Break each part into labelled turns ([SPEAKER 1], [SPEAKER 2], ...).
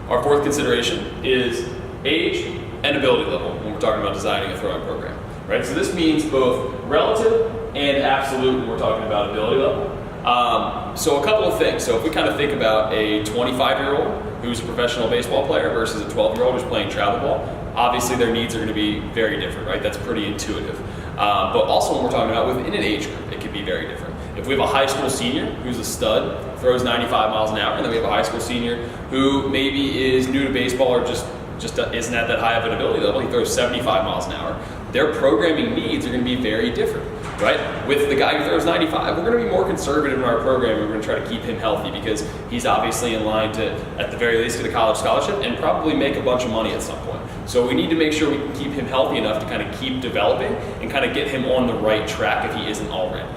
[SPEAKER 1] Our fourth consideration is age and ability level when we're talking about designing a throwing program, right? So this means both relative and absolute when we're talking about ability level. So a couple of things. So if we kind of think about a 25-year-old who's a professional baseball player versus a 12-year-old who's playing travel ball, obviously their needs are going to be very different, right? That's pretty intuitive. But also when we're talking about within an age group, it can be very different. If we have a high school senior who's a stud, throws 95 miles an hour, and then we have a high school senior who maybe is new to baseball or just isn't at that high of an ability level, he throws 75 miles an hour, their programming needs are going to be very different, right? With the guy who throws 95, we're going to be more conservative in our program. We're going to try to keep him healthy because he's obviously in line to, at the very least, get a college scholarship and probably make a bunch of money at some point. So we need to make sure we can keep him healthy enough to kind of keep developing and kind of get him on the right track if he isn't already.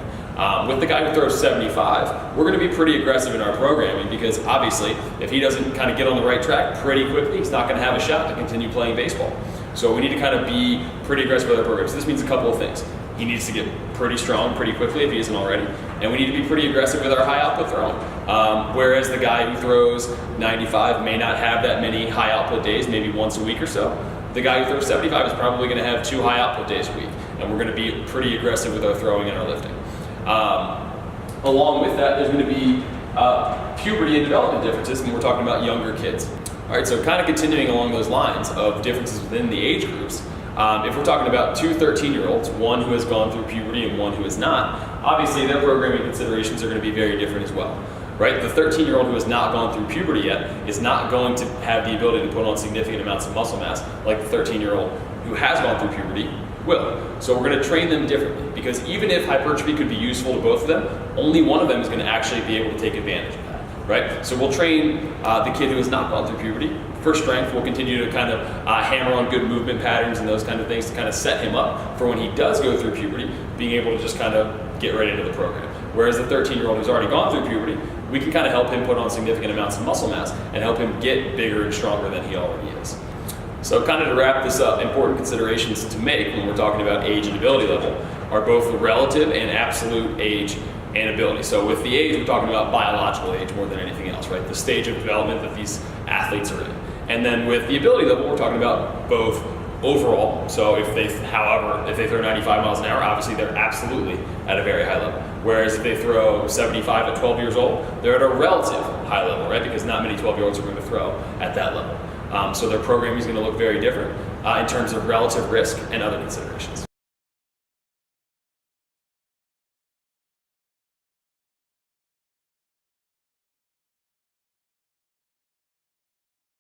[SPEAKER 1] With the guy who throws 75, we're going to be pretty aggressive in our programming because obviously if he doesn't kind of get on the right track pretty quickly, he's not going to have a shot to continue playing baseball. So we need to kind of be pretty aggressive with our program. So this means a couple of things. He needs to get pretty strong pretty quickly if he isn't already, and we need to be pretty aggressive with our high output throwing. Whereas the guy who throws 95 may not have that many high output days, maybe once a week or so. The guy who throws 75 is probably going to have 2 high output days a week, and we're going to be pretty aggressive with our throwing and our lifting. Along with that, there's going to be puberty and development differences when we're talking about younger kids. All right, so kind of continuing along those lines of differences within the age groups, if we're talking about 2 13-year-olds, one who has gone through puberty and one who has not, obviously their programming considerations are going to be very different as well. Right? The 13-year-old who has not gone through puberty yet is not going to have the ability to put on significant amounts of muscle mass like the 13-year-old who has gone through puberty will. So we're going to train them differently because even if hypertrophy could be useful to both of them, only one of them is going to actually be able to take advantage of that, right? So we'll train the kid who has not gone through puberty for strength. We'll continue to kind of hammer on good movement patterns and those kind of things to kind of set him up for when he does go through puberty, being able to just kind of get right into the program. Whereas the 13-year-old who's already gone through puberty, we can kind of help him put on significant amounts of muscle mass and help him get bigger and stronger than he already is. So kind of to wrap this up, important considerations to make when we're talking about age and ability level are both the relative and absolute age and ability. So with the age, we're talking about biological age more than anything else, right? The stage of development that these athletes are in. And then with the ability level, we're talking about both overall. So if they throw 95 miles an hour, obviously they're absolutely at a very high level. Whereas if they throw 75 at 12 years old, they're at a relative high level, right? Because not many 12-year-olds are going to throw at that level. So their programming is going to look very different in terms of relative risk and other considerations.